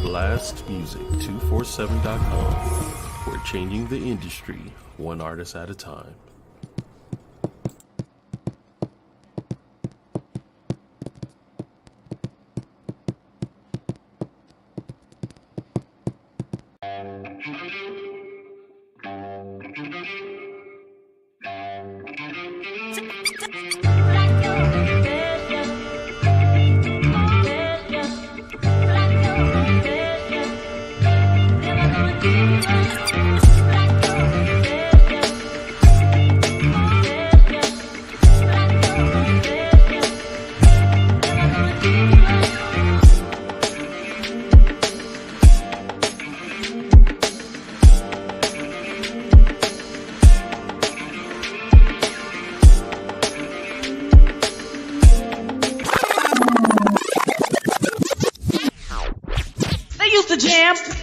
Blastmusic247.com. We're changing the industry one artist at a time.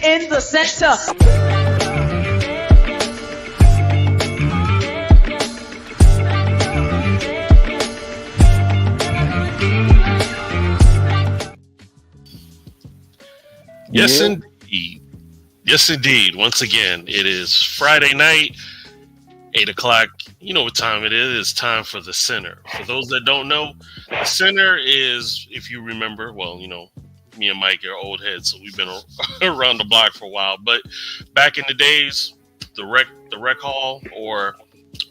In the center. Yes, indeed. Yes, indeed. Once again, it is Friday night, 8 o'clock. You know what time it is. It's time for the center. For those that don't know, the center is, if you remember, well, you know, me and Mike are old heads, so we've been around the block for a while. But back in the days, the rec hall or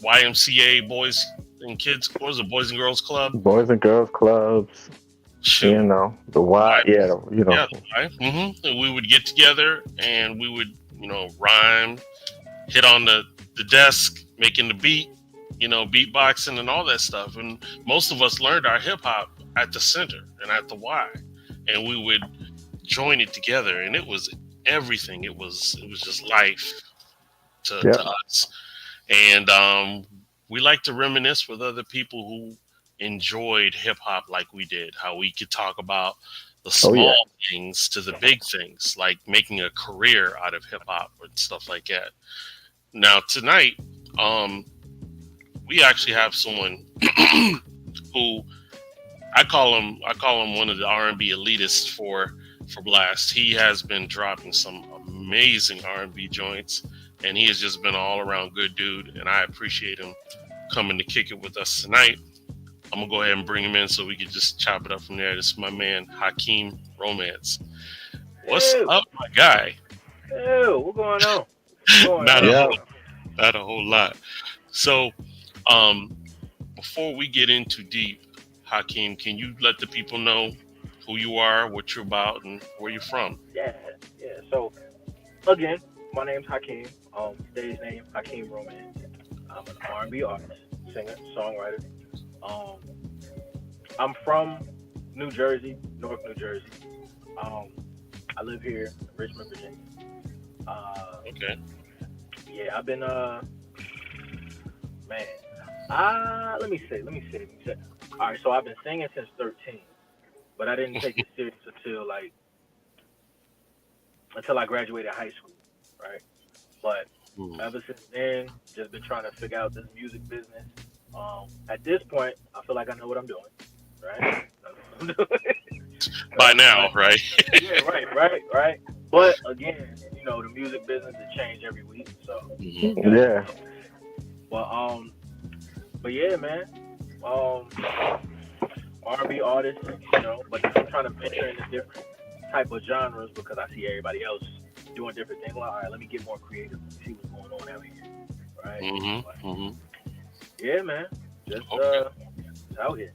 YMCA Boys and Kids, what was it, Boys and Girls Club? Boys and Girls Clubs. Shoot. You know, the Y, yeah, you know. Yeah, mm-hmm. And we would get together and we would, you know, rhyme, hit on the desk, making the beat, you know, beatboxing and all that stuff. And most of us learned our hip hop at the center and at the Y. And we would join it together, and it was everything. It was just life to us. And we like to reminisce with other people who enjoyed hip hop like we did. How we could talk about the small things to the big things, like making a career out of hip hop and stuff like that. Now tonight, we actually have someone who. I call him one of the R&B elitists for Blast. He has been dropping some amazing R&B joints, and he has just been an all-around good dude, and I appreciate him coming to kick it with us tonight. I'm going to go ahead and bring him in so we can just chop it up from there. This is my man, Hakeem Romance. What's up, my guy? Hey, what's going on? Not a whole lot. So, before we get into deep, Hakeem, can you let the people know who you are, what you're about, and where you're from? Yeah. So, again, my name's Hakeem. Today's name, Hakeem Romance. I'm an R&B artist, singer, songwriter. I'm from New Jersey, North New Jersey. I live here in Richmond, Virginia. Okay. Yeah, I've been, let me see. All right, so I've been singing since 13, but I didn't take it serious until I graduated high school, right? But ever since then, just been trying to figure out this music business. At this point, I feel like I know what I'm doing, right? By now, right? Yeah, right. But again, you know, the music business has changed every week, so yeah. But yeah, man. R&B artist, you know, but I'm trying to venture into different type of genres because I see everybody else doing different things. Well, all right, let me get more creative and see what's going on out here, right? Yeah, man. Just out here.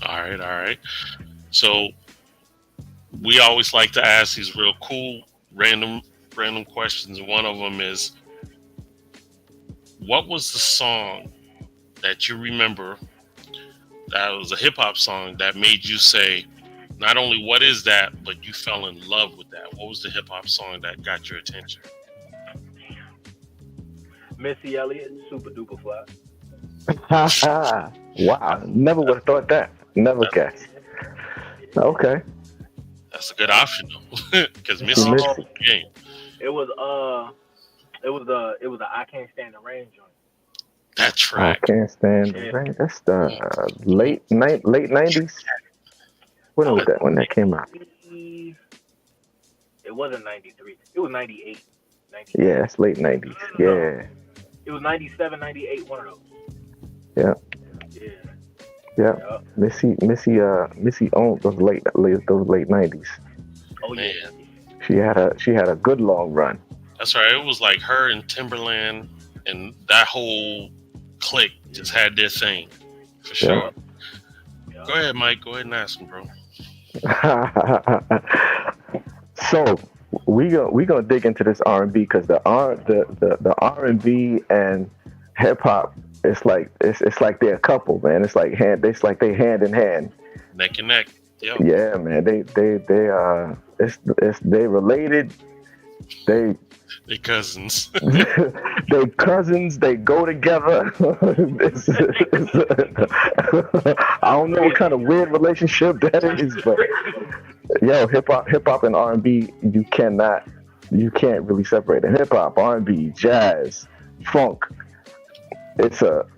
All right. So we always like to ask these real cool, random questions. One of them is, what was the song that you remember that was a hip hop song that made you say, not only what is that, but you fell in love with that? What was the hip hop song that got your attention? Missy Elliott, Super Duper Fly. Wow, never would have thought that. Never guessed. Okay. That's a good option though, because Missy was the game. It was the I Can't Stand the Rain joint. That track. I Can't Stand the Rain. That's the late 90s. When was that? When that came out? It wasn't 93. It was 98. 98. Yeah, it's late 90s. Yeah. It was 97, 98, one of those. Yeah. Yeah. Yeah. Yeah. Missy owned those late 90s. Oh yeah. Man. She had a good long run. That's right. It was like her and Timberland and that whole clique just had their thing for sure. Yeah. Go ahead, Mike. Go ahead and ask him, bro. So we gonna dig into this R&B because the R&B and hip hop, it's like they're a couple, man. It's like they hand in hand. Neck and neck. Yep. Yeah, man. They related. They cousins. they cousins. They go together. I don't know what kind of weird relationship that is, but yo, hip hop and R&B, you can't really separate it. Hip hop, R&B, jazz, funk. It's that's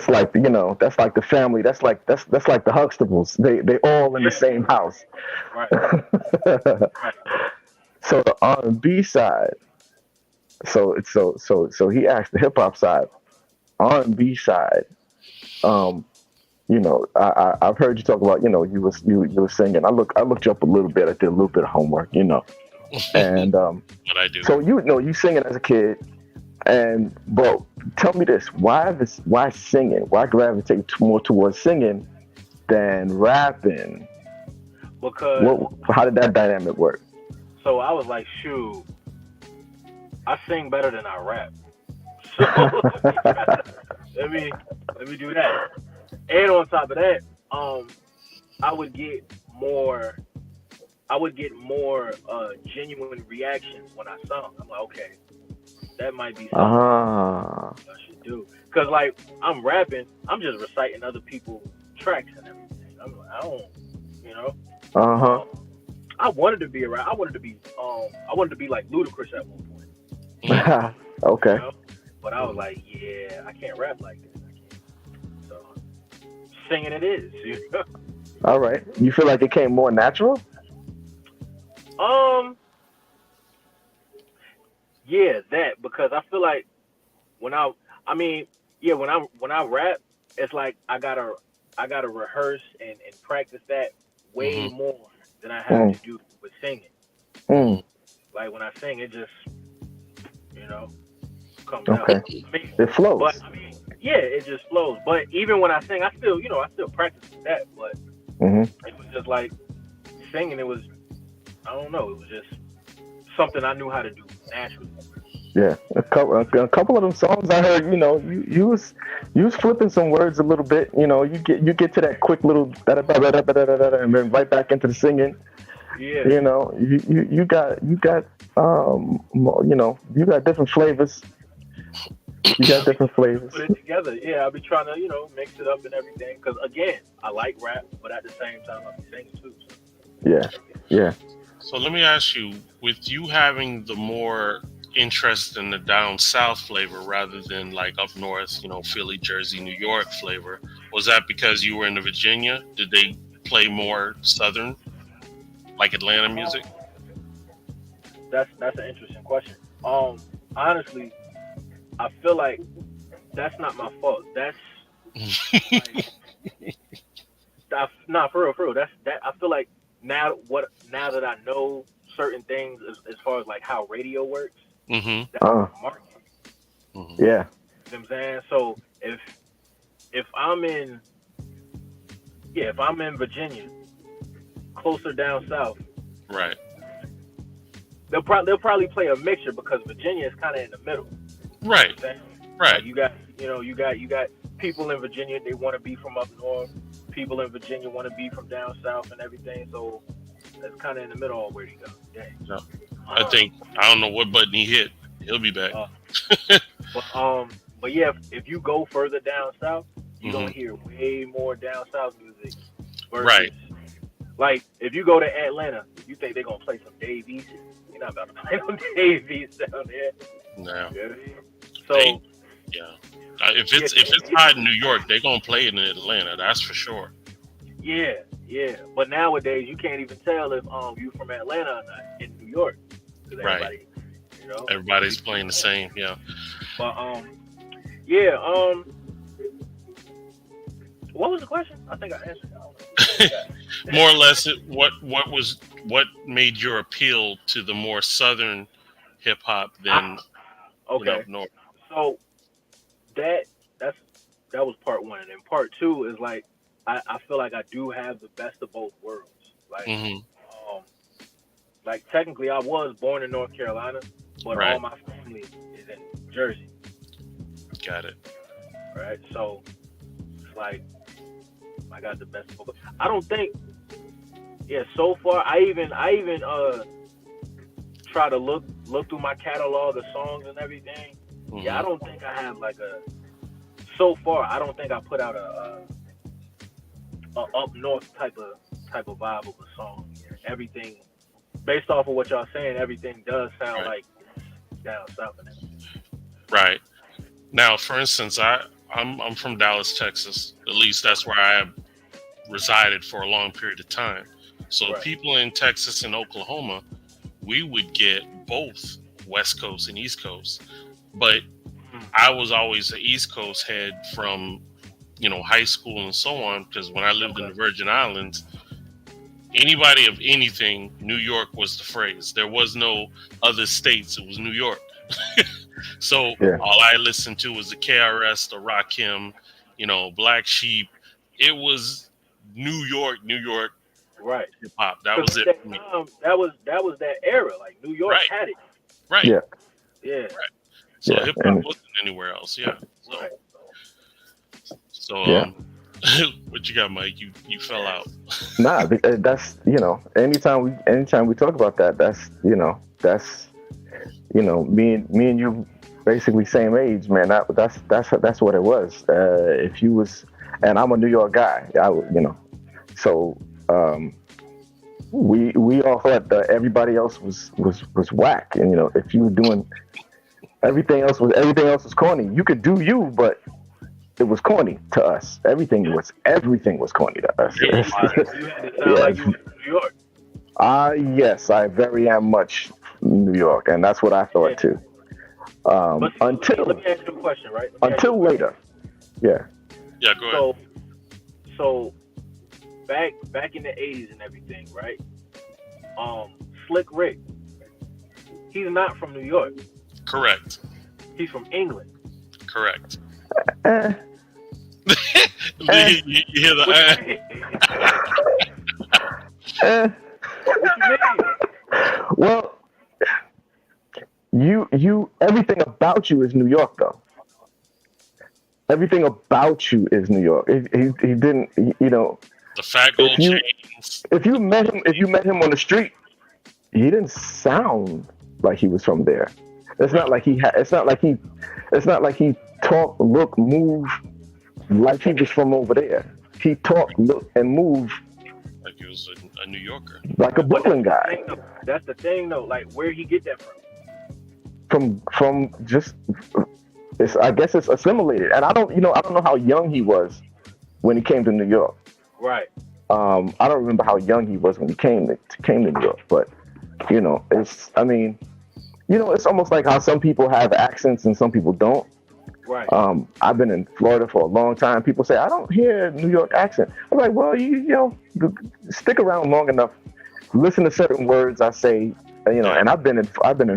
like that's like the family. That's like the Huxtables. They all in the same house. Right. So the R&B side. So he asked the hip hop side, R&B side. I've heard you talk about, you were singing. I looked you up a little bit. I did a little bit of homework, and What I do. so you singing as a kid, but tell me this: why singing? Why gravitate more towards singing than rapping? Because how did that dynamic work? so I was like, shoot, I sing better than I rap. So let me do that. And on top of that, I would get more genuine reactions when I sung. I'm like, okay, that might be something I should do. Cause like I'm rapping, I'm just reciting other people's tracks and everything. I'm like, I don't. I wanted to be a rapper. I wanted to be like Ludacris at one point. Okay. But I was like, yeah, I can't rap like this. I can't. So singing it is. All right. You feel like it came more natural? Yeah, that, because I feel like when I rap, it's like I gotta rehearse and practice that way more than I have to do with singing. Like when I sing, it just comes out. I mean, it flows. But it just flows. But even when I sing, I still practice that. But it was just like singing. It was, I don't know. It was just something I knew how to do naturally. Yeah, a couple of them songs I heard. You was flipping some words a little bit. You get to that quick little and then right back into the singing. Yeah. You got different flavors. You got different flavors. Put it together. Yeah, I'll be trying to mix it up and everything. Because again, I like rap, but at the same time, I'm singing too. So. Yeah. So let me ask you, with you having the more interest in the down south flavor rather than like up north, Philly, Jersey, New York flavor, was that because you were in Virginia? Did they play more southern, like Atlanta music? That's an interesting question. Honestly, I feel like that's not my fault. That's like, for real. That's that. I feel like now that I know certain things as far as like how radio works, that's market. Yeah. You know what I'm saying? So if I'm in Virginia, closer down south, right? They'll probably play a mixture because Virginia is kind of in the middle. Right. You know right. Like you got people in Virginia, they want to be from up north. People in Virginia want to be from down south and everything. So that's kind of in the middle of where you go. Dang. No. I don't know what button he hit. He'll be back. But yeah, if you go further down south, you're gonna hear way more down south music. Right. Like if you go to Atlanta, you think they're gonna play some Dave East? You're not about to play no Dave East down there. No. You know what I mean? So if it's hot in New York, they're gonna play it in Atlanta. That's for sure. Yeah. Yeah, but nowadays you can't even tell if you from Atlanta or not in New York. 'Cause Right. everybody, you know, Everybody's playing the same. Yeah. But yeah. What was the question? I think I answered. I don't know. More or less, what made your appeal to the more southern hip hop than Okay. north? So that was part one, and then part two is like I feel like I do have the best of both worlds. Like like technically I was born in North Carolina, but Right. all my family is in Jersey. Got it. Right. So it's like I got the best of both. I don't think. Yeah. So far, I even try to look through my catalog of songs and everything. Mm-hmm. Yeah, I don't think I have like a. So far, I don't think I put out a up north type of vibe of a song. Everything, based off of what y'all saying, everything does sound like down south and everything. Right. Now, for instance, I'm from Dallas, Texas. At least that's where I have resided for a long period of time. So people in Texas and Oklahoma, we would get both West Coast and East Coast. But I was always an East Coast head from, high school and so on, because when I lived in the Virgin Islands, anybody of anything, New York was the phrase. There was no other states. It was New York. So all I listened to was the KRS, the Rakim, Black Sheep. It was New York, right? Hip hop. That was it. That was that era. Like New York had it. Right. Yeah. Right. So hip hop wasn't anywhere else. Yeah. So what you got, Mike? You fell out. Nah, that's anytime we talk about that, that's me and you basically same age, man. That's what it was. If you was, and I'm a New York guy, so we all thought that everybody else was whack, and if you were doing everything else was corny. You could do you, but it was corny to us. Everything was corny to us. You had to sound like you were in New York. Yes, I very am much New York, and that's what I thought too. Until let me ask you a question, right? Until later. Yeah. Yeah, go ahead. So back in the 80s and everything, right? Slick Rick, he's not from New York. Correct. He's from England. Correct. You hear the What you mean? Well, you everything about you is New York, though. Everything about you is New York. He didn't, the fat gold chains. If you met him on the street, he didn't sound like he was from there. It's not like he talked, looked, moved like he was from over there. He talked, looked, and moved like he was a New Yorker, like a Brooklyn guy. That's the thing, though. Like, where'd he get that from? From just, I guess it's assimilated. And I don't know how young he was when he came to New York. Right. I don't remember how young he was when he came to New York, but it's almost like how some people have accents and some people don't. Right. I've been in Florida for a long time. People say, I don't hear New York accent. I'm like, well, you stick around long enough, listen to certain words I say, and I've been in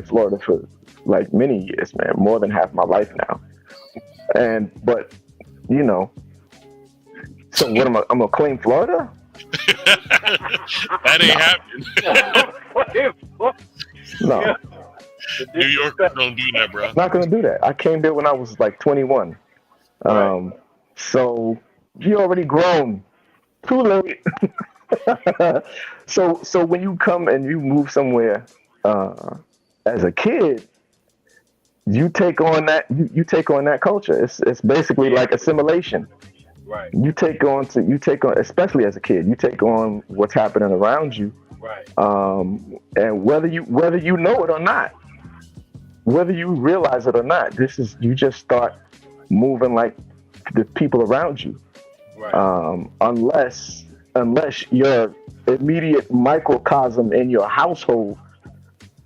Florida for like many years, man, more than half my life now. But so what I'm gonna claim Florida? That ain't happening. No. Yeah. New Yorkers don't do that, bro. Not gonna do that. I came there when I was like 21. Right. So you already grown. Too late. So when you come and you move somewhere as a kid, you take on that culture. It's basically like assimilation. Right. You take on, especially as a kid, you take on what's happening around you. Right. And whether you know it or not, whether you realize it or not, you just start moving like the people around you. Right. Unless unless your immediate microcosm in your household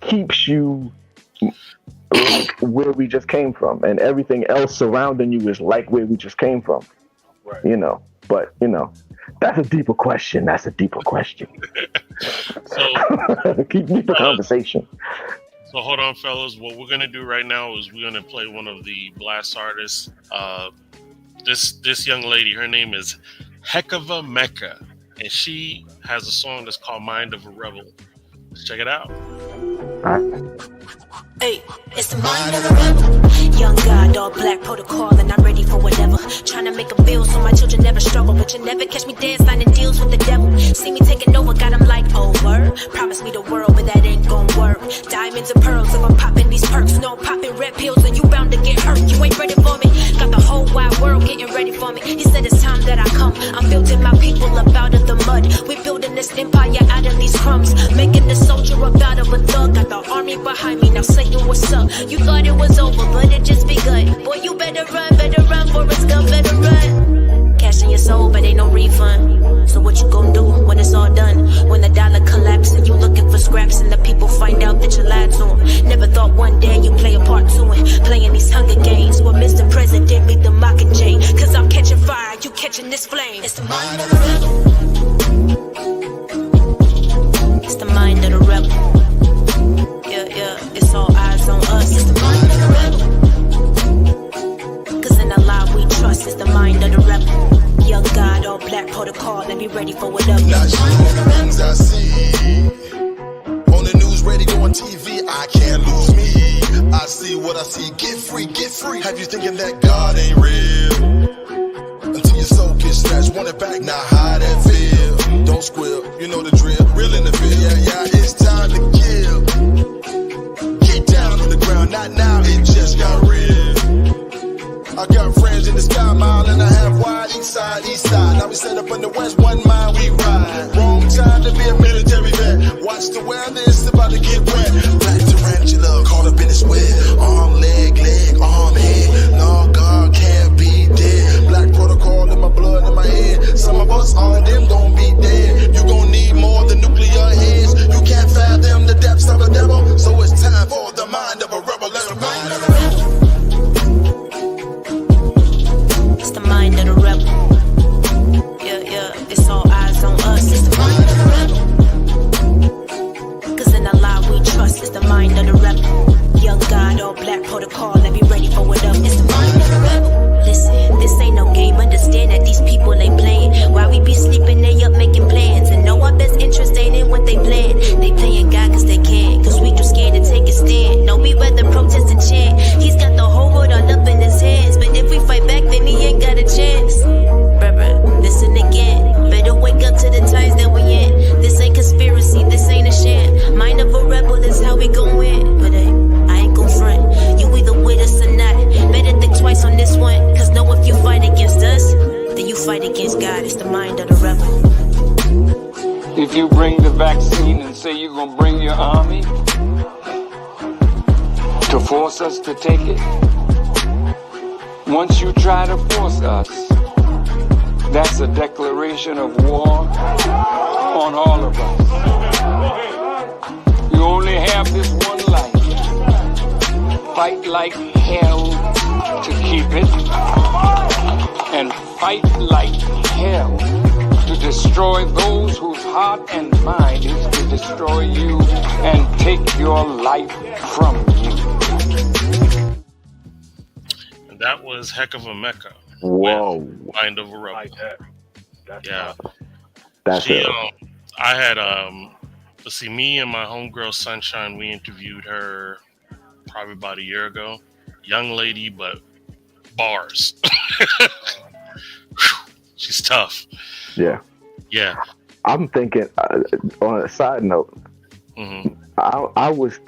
keeps you like where we just came from, and everything else surrounding you is like where we just came from. Right. You know, but you know, that's a deeper question. So keep deeper conversation. So hold on, fellas. What we're gonna do right now is we're gonna play one of the blast artists. This young lady, her name is Heck of a Mecca, and she has a song that's called "Mind of a Rebel." Let's check it out. Hey, it's the mind of a rebel. Young God, all black protocol, and I'm ready for whatever. Trying to make a bill so my children never struggle, but you never catch me dead signing deals with the devil. See me taking over, got them like over. Promise me the world, but that ain't gon' work. Diamonds and pearls, if I'm popping these perks. No, I'm popping red pills, and you bound to get hurt. You ain't ready for me. Got the whole wide world getting ready for me. He said it's time that I come. I'm building my people up out of the mud. We building this empire out of these crumbs. Making the soldier up out of a thug. Got the army behind me, now Satan, what's up? You thought it was over, but it just begun. Boy, you better run, Forrest Gump, better run. Cashing your soul, but ain't no refund. So what you gon' do when it's all done? When the dollar collapse and you looking for scraps and the people find out that you lied to them. Never thought one day you play a part to it. Playing these Hunger Games where Mr. President meet the Mockingjay. Cause I'm catching fire, you catching this flame. It's the mind of the rebel. It's the mind of the rebel. Yeah, it's all eyes on us. It's the mind of the rebel. Cause in Allah we trust. It's the mind of the rebel. Young God, all black protocol, and be ready for whatever. Not you know the things I see on the news, radio, on TV. I can't lose me. I see what I see. Get free, get free. Have you thinking that God ain't real? Until your soul gets snatched, want it back. Now how that feel? Don't squeal, you know the drill. Real in the field, yeah. It's time to kill. Get down on the ground, not now. It just got real. I got friends in the Sky Mile and I have wide east side. Now we set up on the west, 1 mile we ride. Wrong time to be a military vet. Watch the weather, it's about to get wet. Black tarantula, caught up in his web. Arm, leg, arm, head. No, God can't be dead. Black protocol in my blood, in my head. Some of us, all of them gon' be dead. You gon' need more than nuclear heads. You can't fathom the depths of the devil. So it's time for the mind of a rebel. Let him mind of a rebel. It's the mind of the rebel. Yeah, it's all eyes on us. It's the mind of the rebel. Cause in Allah we trust. It's the mind of the rebel. Young God, all black protocol, and be ready for whatever. It's the mind of the rebel. Listen, this ain't no game. Understand that these people ain't playing. While we be sleeping, they up making plans. And know our best interest ain't in what they plan. They playing God cause they can. Cause we too scared to take a stand. No, we rather protest and chant. He's got the whole world all up in his hands. But if we fight back, then he ain't got a chance. Bruh, listen again. Better wake up to the times that we in. This ain't conspiracy, this ain't a sham. Mind of a rebel is how we gon' win. But hey, I ain't gon' front. You either with us or not. Better think twice on this one. Cause know if you fight against us, then you fight against God. It's the mind of the rebel. If you bring the vaccine and say you're gonna bring your army to force us to take it, once you try to force us, that's a declaration of war on all of us. You only have this one life. Fight like hell to keep it, and fight like hell to destroy those whose heart and mind is to destroy you and take your life from you. And that was Heck of a Mecca. Whoa. Mind of a Rebel. Like that. Yeah. That's it. I had let's see, me and my homegirl Sunshine, we interviewed her probably about a year ago. Young lady, but bars. She's tough. Yeah. I'm thinking on a side note, I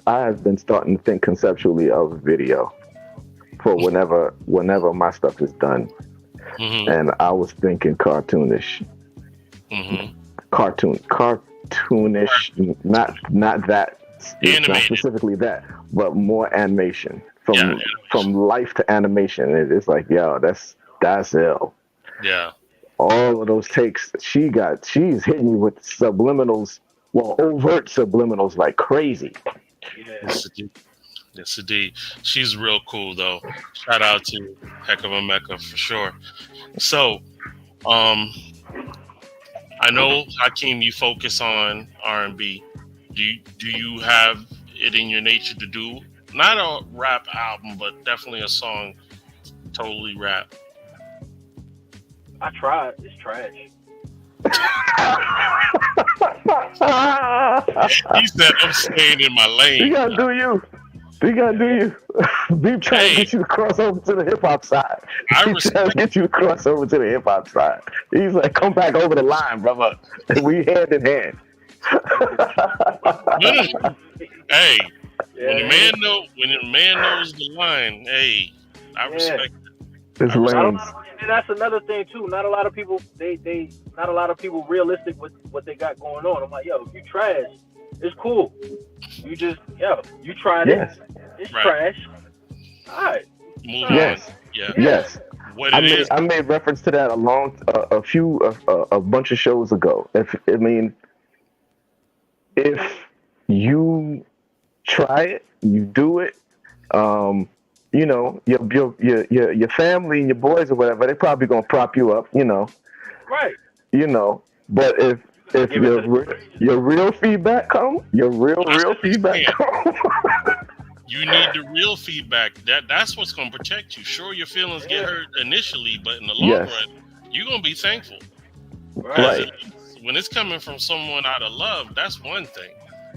have been starting to think conceptually of video for whenever my stuff is done. And I was thinking cartoonish. Cartoonish, not that, not specifically that, but more animation from life to animation. It's like, yo, that's ill. Yeah. all of those takes, she's hitting you with subliminals, well, overt subliminals like crazy. Yeah. Yes, indeed. She's real cool, though. Shout out to Heck of a Mecca for sure. So, I know, Hakeem, you focus on R&B. Do you have it in your nature to do not a rap album, but definitely a song totally rap? I tried. It's trash. He said, "I'm staying in my lane." You gotta do you. You gotta do you. Be trying to get you to cross over to the hip hop side. I He's trying to get you to cross over to the hip hop side. He's like, come back over the line, brother. We hand in hand. Hey, when a man knows the line, hey, I respect it. It's lanes. And that's another thing too. Not a lot of people not a lot of people realistic with what they got going on. I'm like, yo, if you trash, it's cool. You just you tried it. It's trash. All right. Move on. Yeah. Yes. What it is. I made reference to that a bunch of shows ago. If you try it, you do it. You know, your family and your boys or whatever, they probably gonna prop you up. You know. Right. You know, but if your real feedback come, your real feedback come. You need the real feedback. That's what's going to protect you. Sure, your feelings get hurt initially, but in the long run, you're going to be thankful. Right. When it's coming from someone out of love, that's one thing.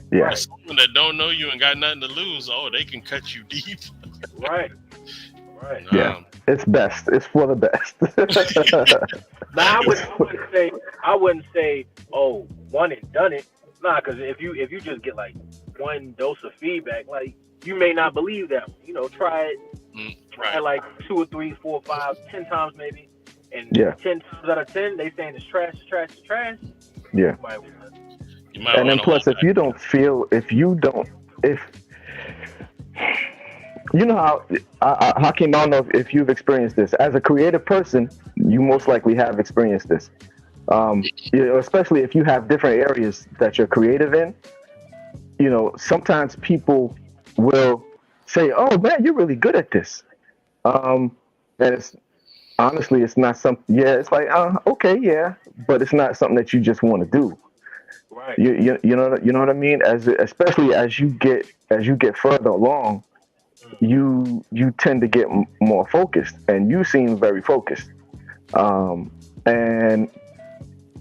Yeah. But someone that don't know you and got nothing to lose, they can cut you deep. Right. Yeah. It's best. It's for the best. Now I wouldn't say, oh, one and done it. Nah, because if you just get like one dose of feedback, like you may not believe that one. You know, try it. Try like 2 or 3, 4, 5, 10 times maybe, and 10 times out of 10 they saying it's trash. Yeah. And then plus, if you you know how, Hakeem, I don't know if you've experienced this. As a creative person, you most likely have experienced this. You know, especially if you have different areas that you're creative in. You know, sometimes people will say, "Oh man, you're really good at this," and it's honestly, it's not something. Yeah, it's like, okay, yeah, but it's not something that you just want to do. Right. You know what I mean? Especially as you get further along, you tend to get more focused, and you seem very focused. And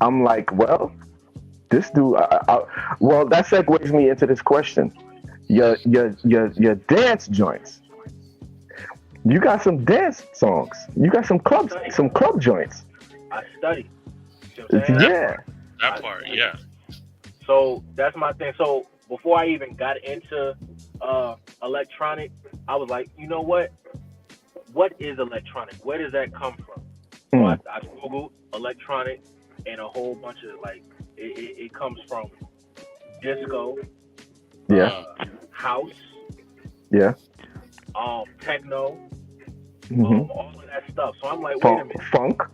I'm like, well, this dude. Well, that segues me into this question. Your dance joints. You got some dance songs. You got some club joints. I study. You know what I'm saying? Yeah. That part, yeah. So that's my thing. So before I even got into electronic, I was like, you know what? What is electronic? Where does that come from? So I Googled electronic, and a whole bunch of like it comes from disco, house, techno, all of that stuff. So I'm like, wait a minute, funk,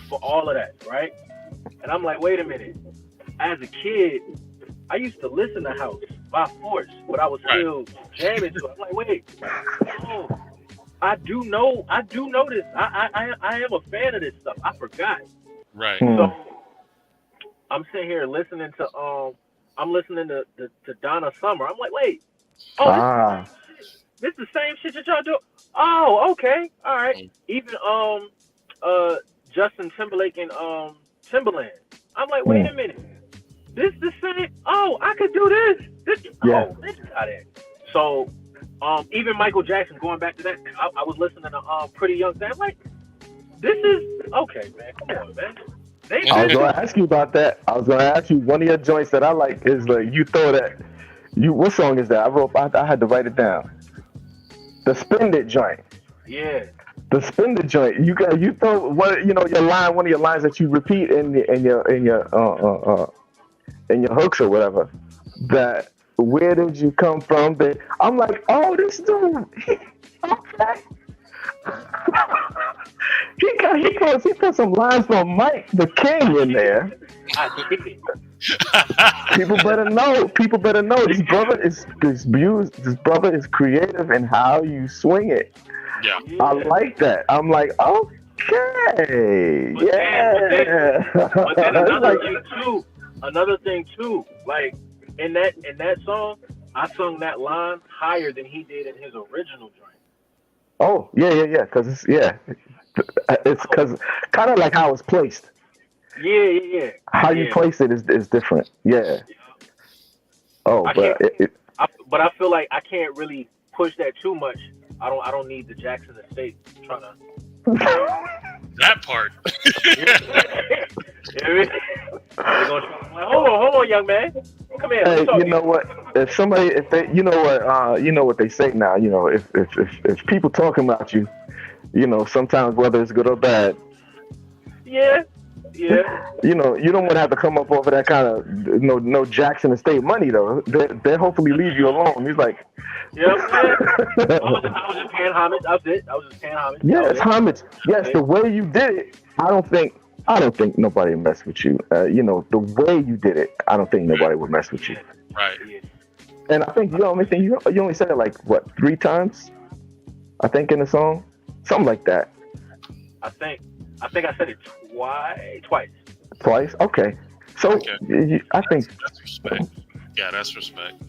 for all of that, right? And I'm like, wait a minute. As a kid, I used to listen to house by force, but I was still jamming to it. I'm like, wait, I do know this. I am a fan of this stuff. I forgot. Right. So I'm sitting here listening to I'm listening to Donna Summer. I'm like, wait, this is the same shit that y'all do. Oh, okay, all right. Even Justin Timberlake and Timberland. I'm like, wait a minute. This the same. Oh, I could do this. This got it. So, even Michael Jackson, going back to that, I was listening to Pretty Young Thing. I'm like, this is okay, man. Come on, man. I was going to ask you about that. I was going to ask you, one of your joints that I like is like, you throw that. What song is that? I had to write it down. The Spin It joint. Yeah. The Spin It joint. You throw one of your lines that you repeat in your hooks or whatever. That, where did you come from? I'm like, oh, this dude. Okay. he put some lines from Mike the King in there. I dig it. People better know. People better know. This brother is creative in how you swing it. Yeah. I like that. I'm like, okay, yeah. But then another thing too, like in that song, I sung that line higher than he did in his original joint. Oh, yeah. Because it's because kind of like how it's placed. Yeah. How you place it is different. Yeah. Oh, but I feel like I can't really push that too much. I don't need the Jackson Estate trying to. That part. They're gonna try, like, hold on, young man. Come here. Hey, you know what? You know what they say now. You know, if people talking about you, you know, sometimes whether it's good or bad. Yeah. You know, you don't want to have to come up over that kind of no Jackson Estate money though. They hopefully leave you alone. He's like, yeah, I was just paying homage. That was it. I was just paying homage. Yeah, it's homage. Yes, the way you did it. I don't think nobody would mess with you. You know, the way you did it. I don't think nobody would mess with you. Right. And I think you only said it like what 3 times? I think in the song, something like that. I think I said it twice. Twice? Okay. So I think that's respect. Yeah, that's respect.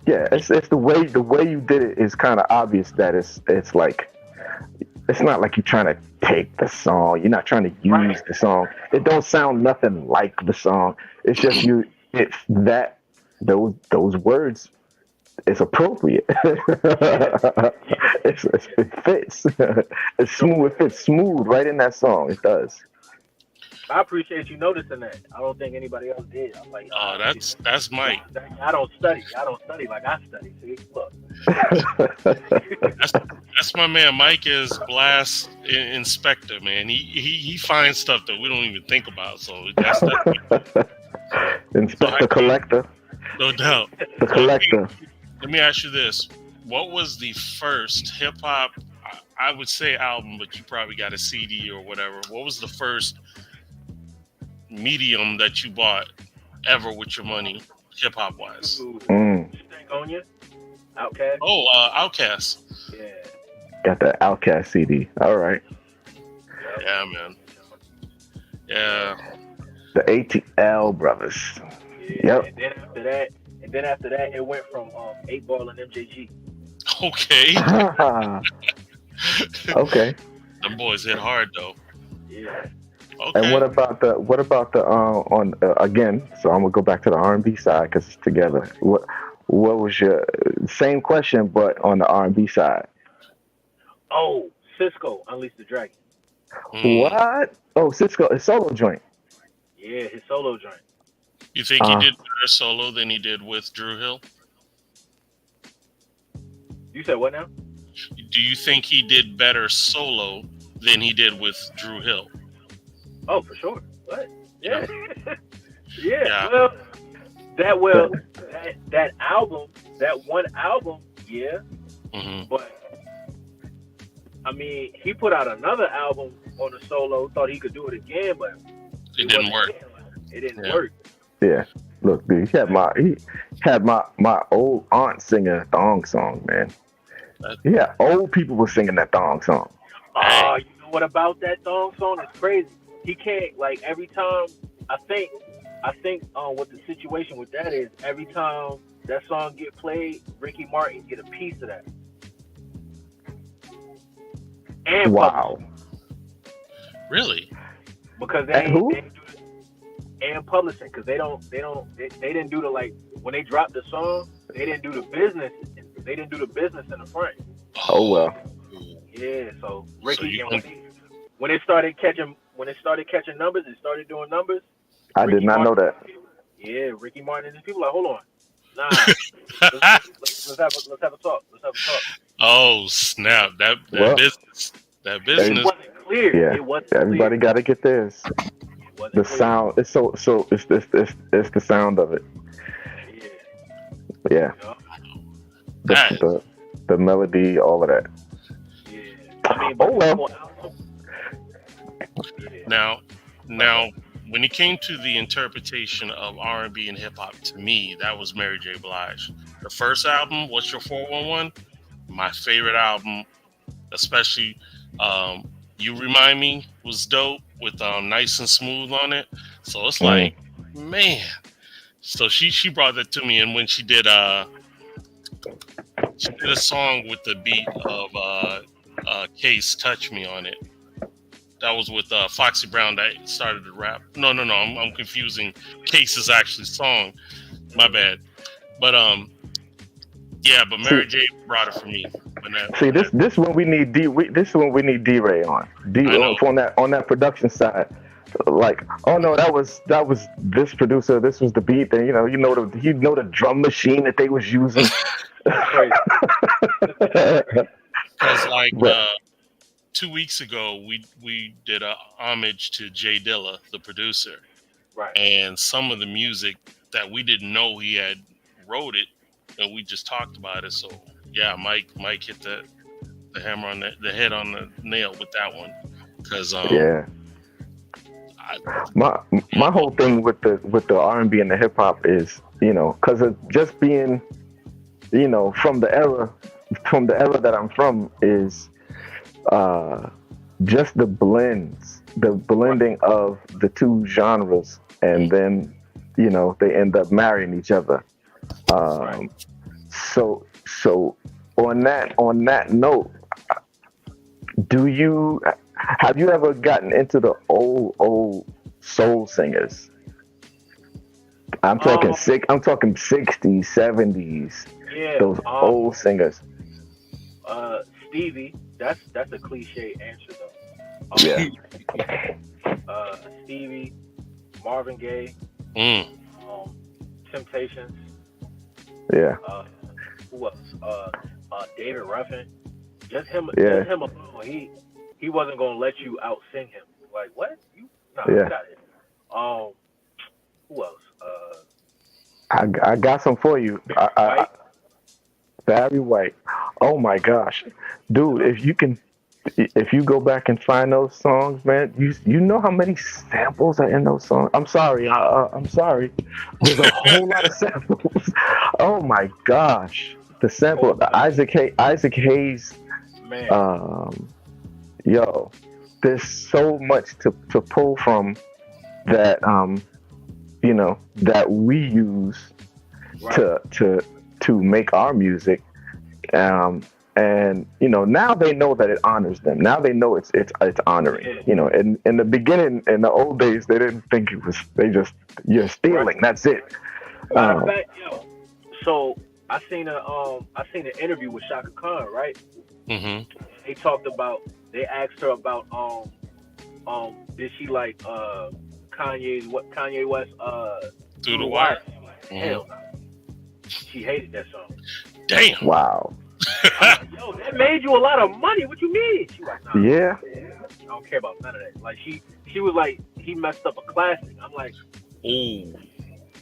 Yeah, it's the way you did it is kind of obvious that it's like it's not like you're trying to take the song. You're not trying to use the song. It don't sound nothing like the song. It's just it's that those words. It's appropriate. It fits. It's smooth. It fits smooth right in that song. It does. I appreciate you noticing that. I don't think anybody else did. I'm like, that's Mike. I don't study like I study. See, look. that's my man. Mike is blast inspector, man. He finds stuff that we don't even think about. So that's Inspector collector. No doubt. The collector. Let me ask you this. What was the first hip-hop, I would say album, but you probably got a CD or whatever. What was the first medium that you bought ever with your money, hip-hop wise? Stankonia? Outkast? Oh, Outkast. Yeah. Got the Outkast CD. All right. Yeah, man. Yeah. The ATL brothers. Yeah, Yep. And then after that, it went from 8 Ball and MJG. Okay. Okay. Them boys hit hard though. Yeah. Okay. And what about the on again? So I'm gonna go back to the R&B side because it's together. What was your same question but on the R&B side? Oh, Cisco, Unleash the Dragon. What? Oh, Cisco, a solo joint. Yeah, his solo joint. You think he did better solo than he did with Drew Hill? You said what now? Do you think he did better solo than he did with Drew Hill? Oh, for sure. What? Yeah. Yeah. Well, that album, that one album, yeah. Mm-hmm. But I mean, he put out another album on the solo. Thought he could do it again, but it didn't work. It didn't work. Yeah. Look, dude, he had my old aunt singing a thong song, man. Yeah, old people were singing that thong song. Oh, you know what about that thong song? It's crazy. He can't, like, every time, I think what the situation with that is, every time that song get played, Ricky Martin get a piece of that. And wow. Really? Because they do and publishing, because they didn't do the, like, when they dropped the song, they didn't do the business in the front. Oh well. Yeah, so Ricky, when it started catching numbers, it started doing numbers. I did not know that. Yeah, Ricky Martin and his people like, hold on, nah, let's have a talk. Oh snap! That business. It wasn't clear. Yeah, it wasn't everybody got to get theirs. The sound, it's so it's the sound of it. Yeah. The melody, all of that. Yeah. I mean, oh well. Now, when it came to the interpretation of R&B and hip hop, to me, that was Mary J. Blige. The first album, What's Your 411? My favorite album, especially You Remind Me was dope with Nice and Smooth on it. So it's like, man. So she brought that to me, and when she did a song with the beat of Case Touch Me on it. That was with Foxy Brown that started to rap. No, I'm confusing Case's actually song. My bad. But yeah, but Mary J brought it for me. This one we need D-Ray on. On that production side. Like, oh no, that was this producer. This was the beat. And you know the drum machine that they was using. Because like 2 weeks ago, we did a homage to Jay Dilla, the producer, right? And some of the music that we didn't know he had wrote it, and we just talked about it. So yeah, Mike hit the hammer on the head on the nail with that one. Because my whole thing with the R&B and the hip hop is, because of just being, from the era that I'm from is just the blending of the two genres, and then they end up marrying each other. So on that note, have you ever gotten into the old soul singers? I'm talking 60s, 70s. Yeah, those old singers. Stevie, that's a cliche answer though. Stevie, Marvin Gaye, Temptations. Yeah. Who else? David Ruffin. Just him alone. He wasn't gonna let you out sing him. Like what? You got it. Who else? I got some for you. Barry White. Oh my gosh, dude! If you go back and find those songs, man, you know how many samples are in those songs. I'm sorry. There's a whole lot of samples. Oh my gosh, the sample, the Isaac Hayes. Man. Yo, there's so much to pull from that. That we use to make our music. And now they know that it honors them. Now they know it's honoring. In the beginning, in the old days, they didn't think it was. You're stealing. Right. That's it. Matter of fact, so I seen an interview with Shaka Khan, right? Mm-hmm. They asked her about did she like Kanye West Through the Wire? Hell no. She hated that song. Damn. Wow. Yo, that made you a lot of money. What you mean? She like, nah, yeah. I don't care about none of that. Like she was like, he messed up a classic. I'm like, ooh.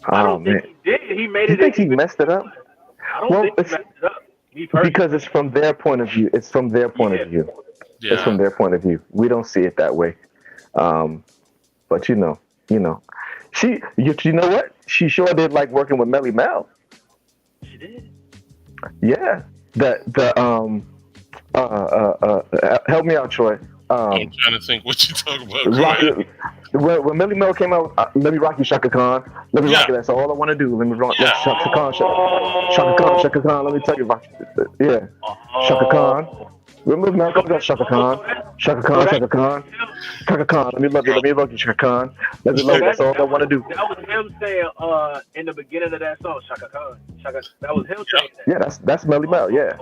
I don't think he did. He made it. You think he messed it up? I don't think he messed it up. Because it's from their point of view. It's from their point of view. Yeah. It's from their point of view. We don't see it that way. But she, you know what? She sure did like working with Melly Mel. She did. Yeah. Help me out, Troy. I'm trying to think what you talking about. When Melly Mel came out, let me rock you, Shaka Khan. Let me rock you. That's all I want to do. Let me rock Shaka Khan. Shaka Khan. Let me tell you about Shaka Khan. Remember Mel comes out, Shaka Khan. Shaka Khan. Let me love you, Shaka Khan. Let me love you. That's all I want to do. That was him saying in the beginning of that song, Shaka Khan. That was him saying that. Yeah, that's Melly Mel. Yeah.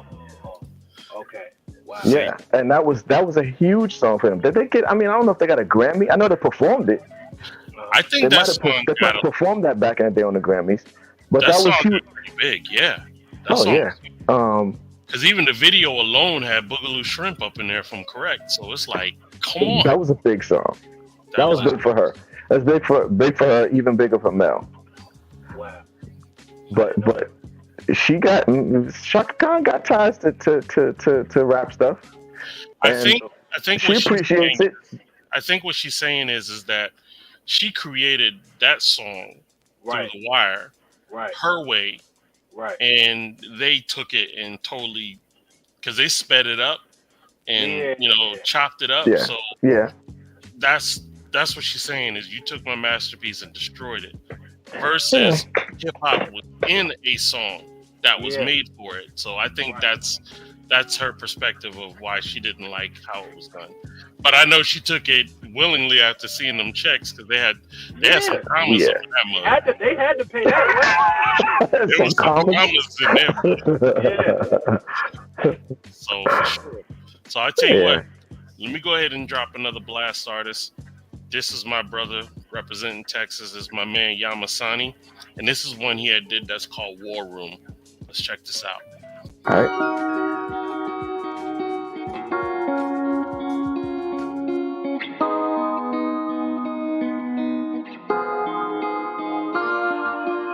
Okay. Wow. Yeah, and that was a huge song for them. Did they get? I mean, I don't know if they got a Grammy. I know they performed it. I think they might have performed that back in the day on the Grammys, but that was huge. Pretty big, yeah. Because even the video alone had Boogaloo Shrimp up in there from Correct, so it's like, come on. That was a big song. That was big for her. That's big for her. Even bigger for Mel. Wow. But. Shaka Khan got ties to rap stuff. I think she appreciates it. I think what she's saying is that she created that song Right. through the wire, Right. her way, Right. and they took it and totally, because they sped it up and chopped it up. Yeah. So Yeah. that's what she's saying is you took my masterpiece and destroyed it. Versus hip hop was in a song that was made for it. So I think that's her perspective of why she didn't like how it was done. But I know she took it willingly after seeing them checks because they had some commas on that mug. They had to pay that. There was some commas in there. So for sure. So I tell you what, let me go ahead and drop another blast artist. This is my brother representing Texas. Is my man Yamasani, and this is one he had did that's called War Room. Let's check this out. All right.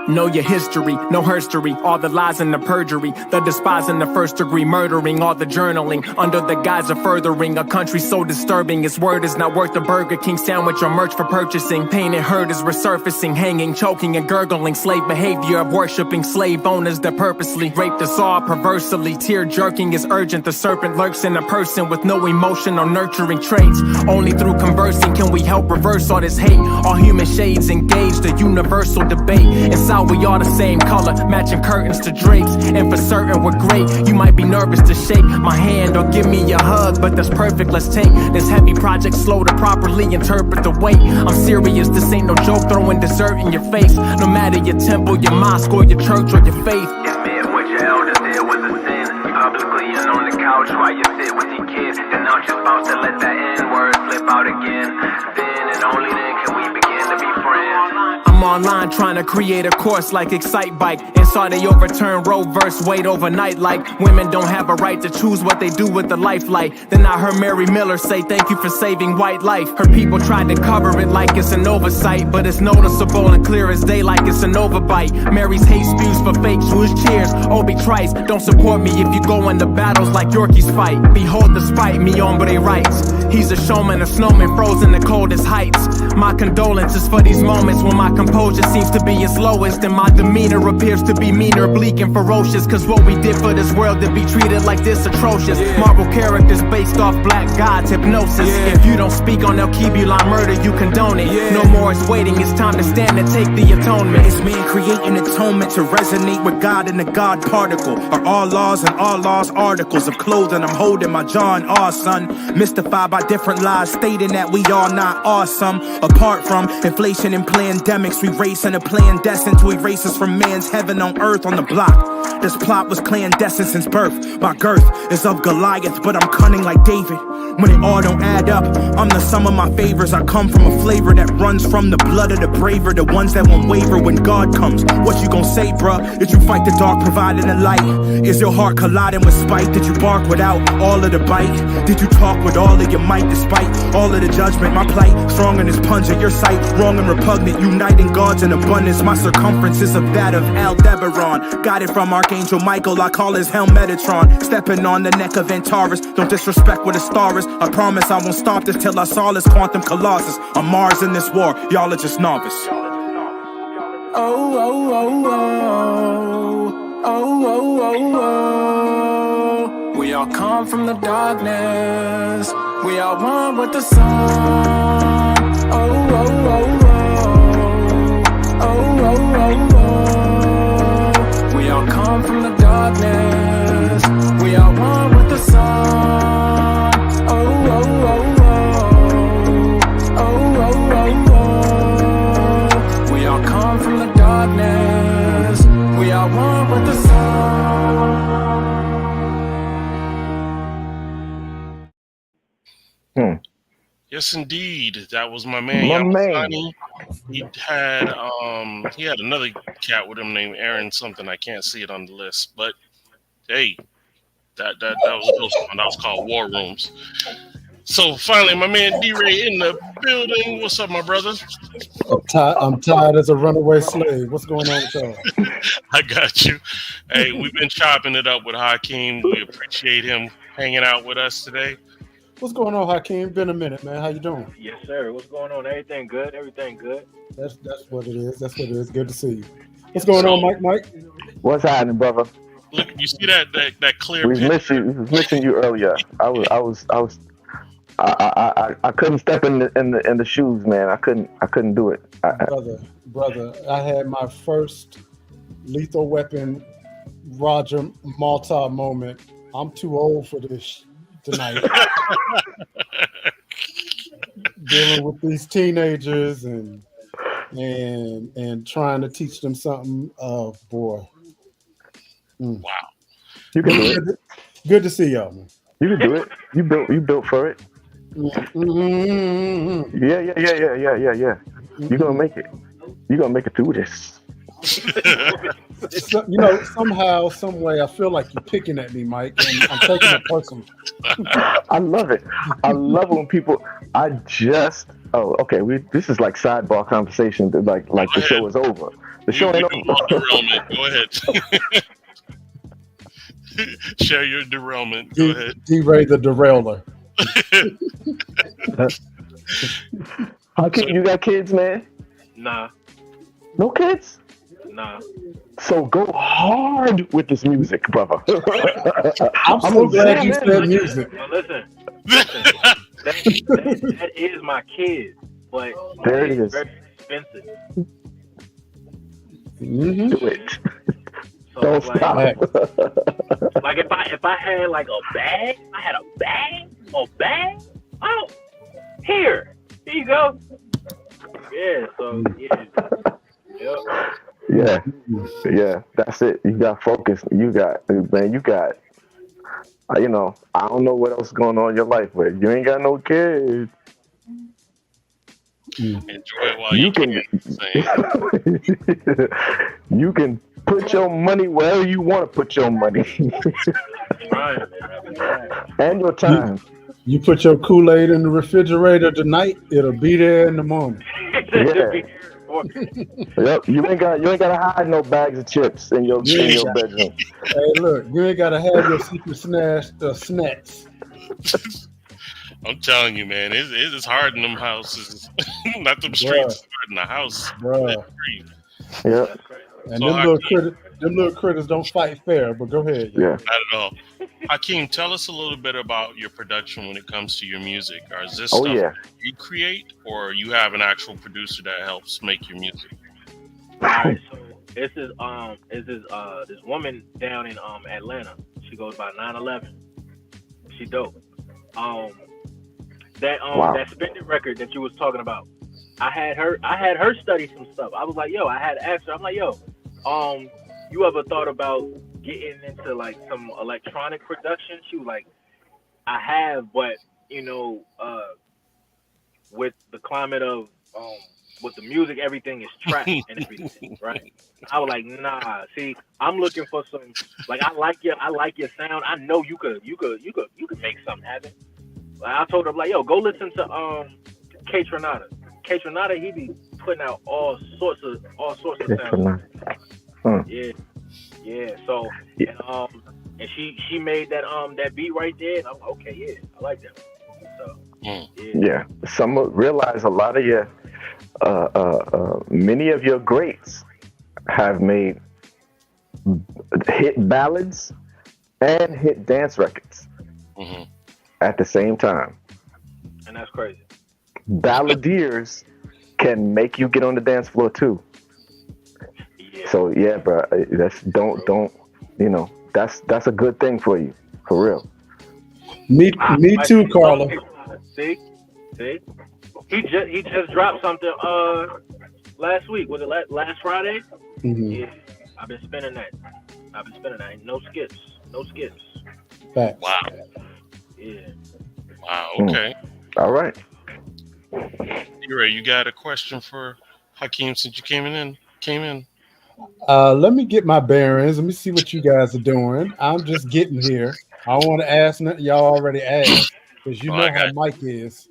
Know your history, no herstory, all the lies and the perjury, the despising the first degree, murdering, all the journaling, under the guise of furthering a country so disturbing. Its word is not worth a Burger King sandwich or merch for purchasing. Pain and hurt is resurfacing, hanging, choking and gurgling, slave behavior of worshipping slave owners that purposely raped us all perversely. Tear jerking is urgent, the serpent lurks in a person with no emotion or nurturing traits. Only through conversing can we help reverse all this hate. All human shades engage the universal debate. Inside we all the same color, matching curtains to drapes. And for certain we're great. You might be nervous to shake my hand or give me a hug, but that's perfect. Let's take this heavy project slow to properly interpret the weight. I'm serious, this ain't no joke, throwing dessert in your face. No matter your temple, your mosque, or your church, or your faith. Admit what your elders did was a sin. Publicly and on the couch while you sit with your kids. And now you're about to let that N-word flip out again. Then and only then can we begin to be friends. I'm online trying to create a course like Excite Bike. And saw they overturn Roe verse wait overnight. Like women don't have a right to choose what they do with the life like. Then I heard Mary Miller say thank you for saving white life. Her people tried to cover it like it's an oversight, but it's noticeable and clear as day like it's an overbite. Mary's hate spews for fake Jewish cheers. Obi Trice, don't support me if you go into battles like Yorkies fight. Behold the spite, me hombre writes. He's a showman, a snowman, frozen the coldest heights. My condolences for these moments when my composure seems to be its lowest, and my demeanor appears to be meaner, bleak and ferocious. Cause what we did for this world to be treated like this atrocious. Marvel characters based off black gods, hypnosis. If you don't speak on El Kibulon murder, you condone it. No more it's waiting, it's time to stand and take the atonement. It's man creating atonement to resonate with God and the God particle. Are all laws and all laws articles of clothing I'm holding my John R. son. Mystified by different lies stating that we all not awesome. Apart from inflation and pandemics, we racing a plan destined to erase us from man's heaven on earth on the block. This plot was clandestine since birth. My girth is of Goliath, but I'm cunning like David. When it all don't add up, I'm the sum of my favors. I come from a flavor that runs from the blood of the braver, the ones that won't waver when God comes. What you gon' say, bruh? Did you fight the dark, providing the light? Is your heart colliding with spite? Did you bark without all of the bite? Did you talk with all of your might despite all of the judgment? My plight, strong and is pungent, your sight, wrong and repugnant. Uniting gods in abundance, my circumference is of that of Aldebaran. Got it from Archangel Michael, I call his helm Metatron. Stepping on the neck of Antares, don't disrespect what a star is. I promise I won't stop this till I saw this quantum colossus. I'm Mars in this war, y'all are just novice. Oh, oh, oh, oh, oh, oh, oh, oh. We all come from the darkness. We are one with the sun. Oh, oh, oh, oh, oh, oh, oh, oh. We all come from the darkness. We are one with the sun. Oh, oh, oh, oh, oh, oh, oh, oh. We all come from the darkness. We are one with the sun. Yes, indeed. That was my man. Yamasani. He had another cat with him named Aaron something. I can't see it on the list, but hey, that was a close one. That was called War Rooms. So finally, my man D-Ray in the building. What's up, my brother? I'm tired as a runaway slave. What's going on with y'all? I got you. Hey, we've been chopping it up with Hakeem. We appreciate him hanging out with us today. What's going on, Hakeem? Been a minute, man. How you doing? Yes, sir. What's going on? Everything good? Everything good? That's what it is. That's what it is. Good to see you. What's going on, Mike? What's happening, brother? Look, you see that clear We picture? was missing you earlier. I couldn't step in the shoes, man. I couldn't do it. Brother, I had my first Lethal Weapon Roger Malta moment. I'm too old for this tonight. Dealing with these teenagers and trying to teach them something. Oh boy. Wow. You can do it. Good to see y'all, man. You can do it. You built for it. Mm-hmm. Yeah. You're gonna make it. You're gonna make it through this. So, somehow, some way, I feel like you're picking at me, Mike, and I'm taking it personal. I love it. I love when people. This is like sidebar conversation. Like the show is over. The show ain't over. Derailment. Go ahead. Share your derailment. Go ahead. D-Ray the derailer. Hakeem, you got kids, man? Nah. No kids? Nah. So go hard with this music, brother. I'm so glad you said music. Now listen. That is my kid, but There it is. very expensive. Mm-hmm. Do it. So Don't like, stop. like if I had like a bag, oh, here you go. Yeah, so Yeah, that's it. You got focus. I don't know what else is going on in your life, but you ain't got no kids. Enjoy it while you can. You can put your money wherever you want to put your money. right. And your time. You put your Kool-Aid in the refrigerator tonight, it'll be there in the morning. Yeah. Yep. You ain't gotta hide no bags of chips in your bedroom. Hey, look, you ain't gotta have your secret snacks. I'm telling you, man, it's hard in them houses. Not them streets, it's hard in the house. Bruh. Yep. And them little critters don't fight fair, but go ahead. Yeah. Not at all. Hakeem, tell us a little bit about your production when it comes to your music. Or is this stuff you create, or you have an actual producer that helps make your music? All right, so this is this woman down in Atlanta. She goes by 911. She dope. That Spending record that you was talking about. I had her study some stuff. I was like, I had to ask her. I'm like, you ever thought about getting into like some electronic production? She was like, I have, but with the climate of with the music, everything is trap and everything, right? I was like, nah. See, I'm looking for some. Like, I like your sound. I know you could make something happen. Like, I told her, like, go listen to K-Tronada. K-Tronada, he be putting out all sorts of sounds. Yeah. So, and she made that beat right there, and I'm like, okay, yeah, I like that one. So, yeah. Some realize a lot of your, many of your greats have made hit ballads and hit dance records at the same time. And that's crazy. Balladeers can make you get on the dance floor too. Yeah. So yeah, bro, that's that's a good thing for you, for real. Me too, Carla. See, he just dropped something last week. Was it last Friday? Mm-hmm. Yeah, I've been spinning that. No skips. Facts. Wow. Yeah. Wow. Okay. All right. You got a question for Hakeem since you came in? Let me get my bearings. Let me see what you guys are doing. I'm just getting here. I don't want to ask nothing y'all already asked, because you know how Mike is.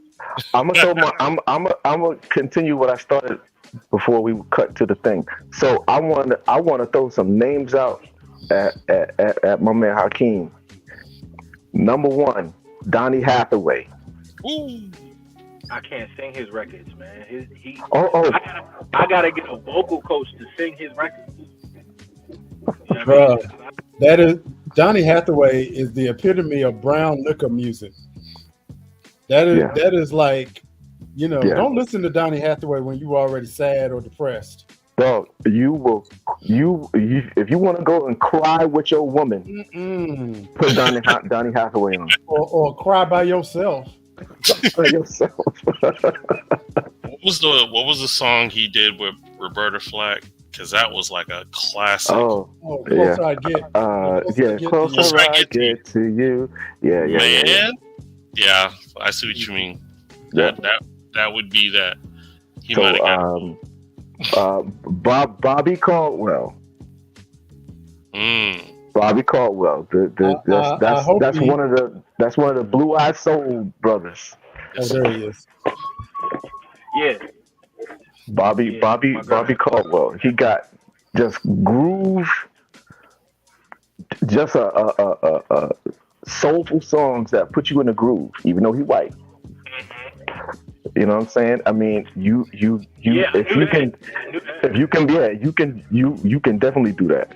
I'm gonna continue what I started before we cut to the thing. So I want to throw some names out at my man Hakeem. Number 1, Donny Hathaway. Ooh. I can't sing his records, man. Oh. I gotta get a vocal coach to sing his records. You know what I Bruh, mean? that is Donny Hathaway is the epitome of brown liquor music. That is like, don't listen to Donny Hathaway when you already sad or depressed. Bro, if you want to go and cry with your woman, put Donny Hathaway on. Or cry by yourself. By yourself. What was the song he did with Roberta Flack? Because that was like a classic. Closer I get. Closer I get to you. Yeah. Man. Yeah, I see what you mean. Yeah. That would be that. He might have got Bobby Caldwell. Bobby Caldwell. That's one of the Blue Eyed Soul brothers. Oh, there he is. Yeah. Bobby Caldwell. He got just groove, just a soulful songs that put you in a groove, even though he white. You know what I'm saying? I mean, you can definitely do that. You can definitely do that.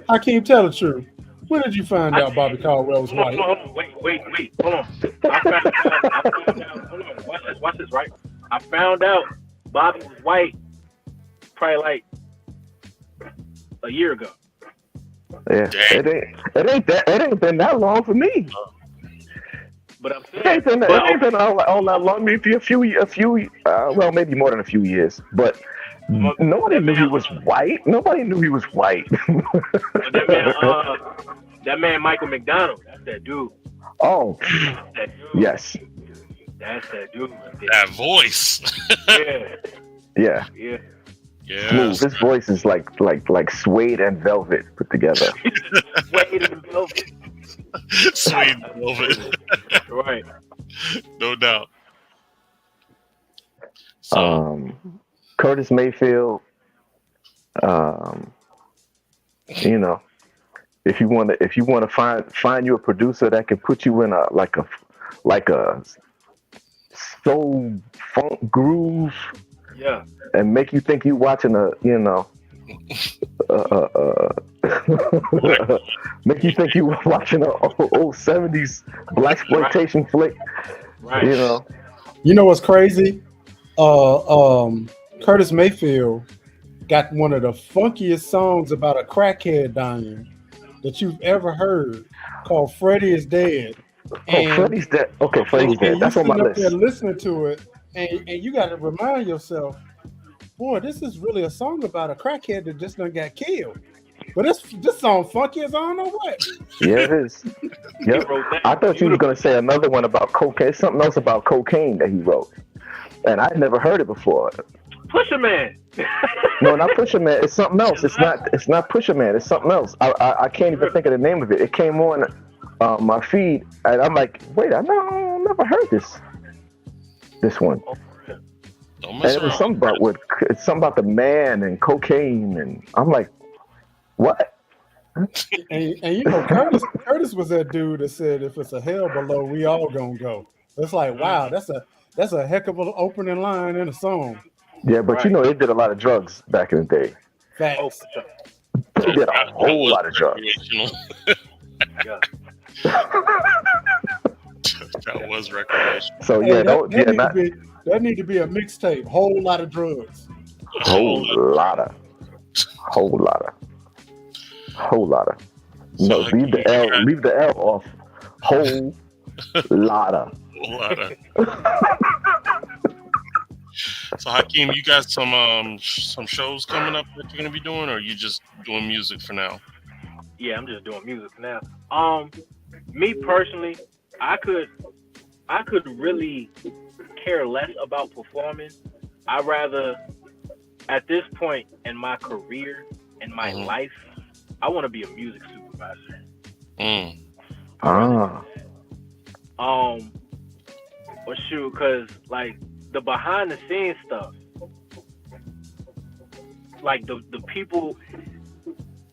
Hakeem, tell the truth. When did you find out Bobby Caldwell was white? Hold on. Wait. Hold on. I found out. Hold on. Watch this, right? I found out Bobby was white probably like a year ago. Yeah, it ain't been that long for me. But I'm saying it ain't been all that long. Maybe a few, well, maybe more than a few years. But nobody knew he was white. Nobody knew he was white. That man, Michael McDonald. That's that dude. Oh, that dude. Yes. That's that dude. That voice. Yeah. Smooth. His voice is like suede and velvet put together. Suede and velvet. Suede and velvet. Right. No doubt. So, Curtis Mayfield. If you want to find you a producer that can put you in a soul funk groove, and make you think you watching make you think you watching a old 70s blaxploitation flick. Right. You know what's crazy? Curtis Mayfield got one of the funkiest songs about a crackhead dying that you've ever heard, called "Freddie is Dead." Freddie's dead. Okay, Freddie's dead. That's on my list. There listening to it, and you got to remind yourself, boy, this is really a song about a crackhead that just done got killed. But this song funky as I don't know what. Yeah, it is. Yep. I thought you were going to say another one about cocaine. Something else about cocaine that he wrote, and I'd never heard it before. Pusha Man. No, not Pusha Man. It's something else. It's not Pusha Man. It's something else. I can't even think of the name of it. It came on my feed, and I'm like, wait, I never heard this one. And it was something about the man and cocaine, and I'm like, what? And Curtis was that dude that said, if it's a hell below, we all gonna go. It's like, wow, that's a heck of an opening line in a song. Yeah, but they did a lot of drugs back in the day. Facts. They did a whole lot of drugs. That was recreational. So that need to be a mixtape. Whole lot of drugs. Whole lot of. No, leave the L off. Whole lotta. So Hakeem, you got some shows coming up that you're gonna be doing, or are you just doing music for now? Yeah, I'm just doing music for now. Me personally, I could really care less about performing. I'd rather, at this point in my career, in my life, I want to be a music supervisor. Well, shoot, because like the behind the scenes stuff, like the people,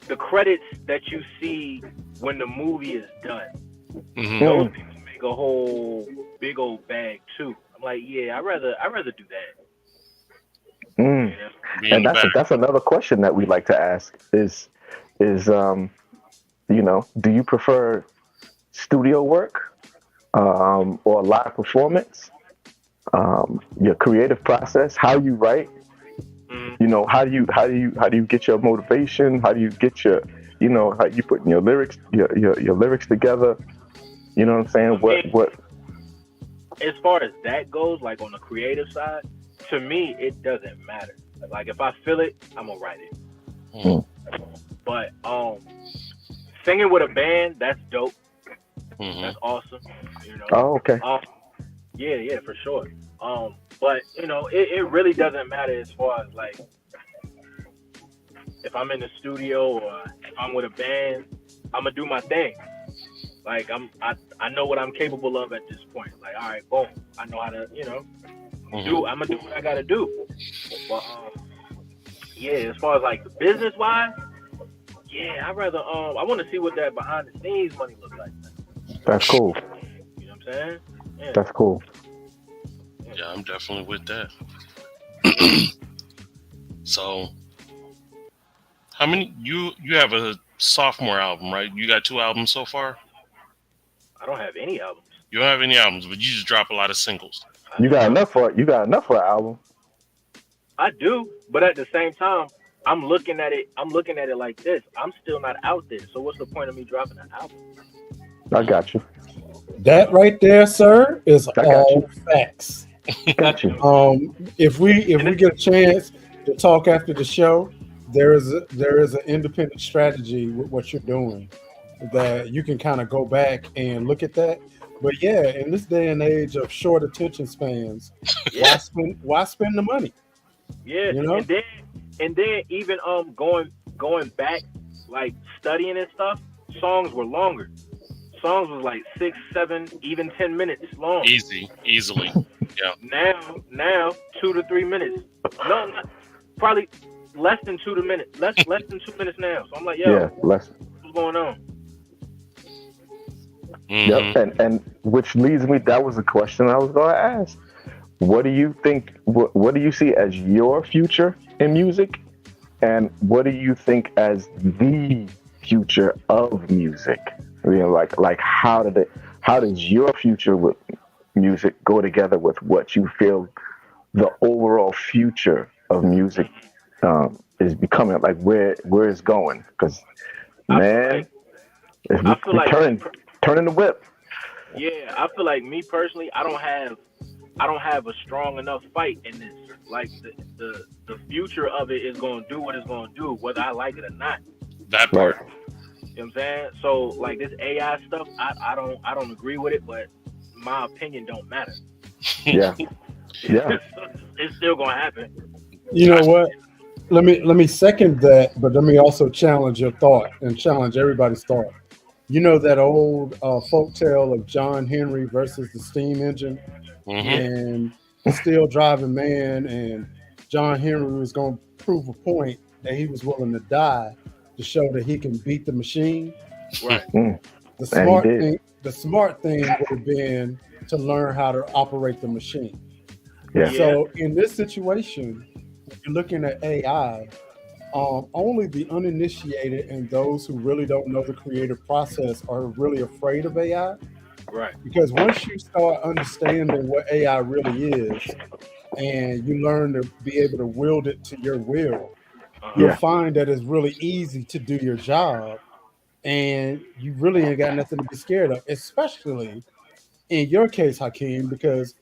the credits that you see when the movie is done, those people make make a whole big old bag too. I'm like, yeah, I'd rather do that. Mm. Yeah. And that's another question that we like to ask is do you prefer studio work or live performance? Your creative process, how you write, how do you get your motivation? How do you get your, how you put your lyrics, your lyrics together? You know what I'm saying? What? As far as that goes, like on the creative side, to me, it doesn't matter. Like if I feel it, I'm gonna write it. Mm. But singing with a band, that's dope. That's awesome. Oh, okay. Yeah, for sure. But it really doesn't matter as far as like if I'm in the studio or if I'm with a band, I'm gonna do my thing. Like I know what I'm capable of at this point. Like, all right, boom, I know how to, do. I'm gonna do what I gotta do. But yeah, as far as like the business wise, yeah, I'd rather I want to see what that behind the scenes money looks like. That's cool. You know what I'm saying? Yeah. That's cool. Yeah, I'm definitely with that. So, how many you have a sophomore album, right? You got 2 albums so far? I don't have any albums. You don't have any albums, but you just drop a lot of singles. You got enough for an album. I do, but at the same time, I'm looking at it like this. I'm still not out there. So what's the point of me dropping an album? I got you. That right there, sir, is all facts. Got you. If we get a chance to talk after the show, there is an independent strategy with what you're doing that you can kind of go back and look at that. But yeah, in this day and age of short attention spans, why spend the money? Yeah, and then even going back, like studying and stuff, songs were longer. Songs was like 6, 7, even 10 minutes long. Easily. Yeah. Now 2 to 3 minutes. No, probably less than 2 minutes. Less than 2 minutes now. So I'm like, what's going on? Mm-hmm. Yep, and which leads me. That was a question I was going to ask. What do you think? What do you see as your future in music, and what do you think as the future of music? Like how does your future with music go together with what you feel the overall future of music is becoming? Like where it's going? Because man, turning the whip. Yeah, I feel like me personally, I don't have a strong enough fight in this. Like the future of it is going to do what it's going to do, whether I like it or not. That part. You know what I'm saying? So like this AI stuff, I don't agree with it, but my opinion don't matter. Yeah. It's still gonna happen. You know what? Let me second that, but let me also challenge your thought and challenge everybody's thought. You know that old folk tale of John Henry versus the steam engine, and still driving man, and John Henry was going to prove a point that he was willing to die to show that he can beat the machine. Right. The smart thing would have been to learn how to operate the machine. Yeah. So in this situation, you're looking at AI. Only the uninitiated and those who really don't know the creative process are really afraid of AI. Right. Because once you start understanding what AI really is, and you learn to be able to wield it to your will, you'll find that it's really easy to do your job, and you really ain't got nothing to be scared of, especially in your case, Hakeem, because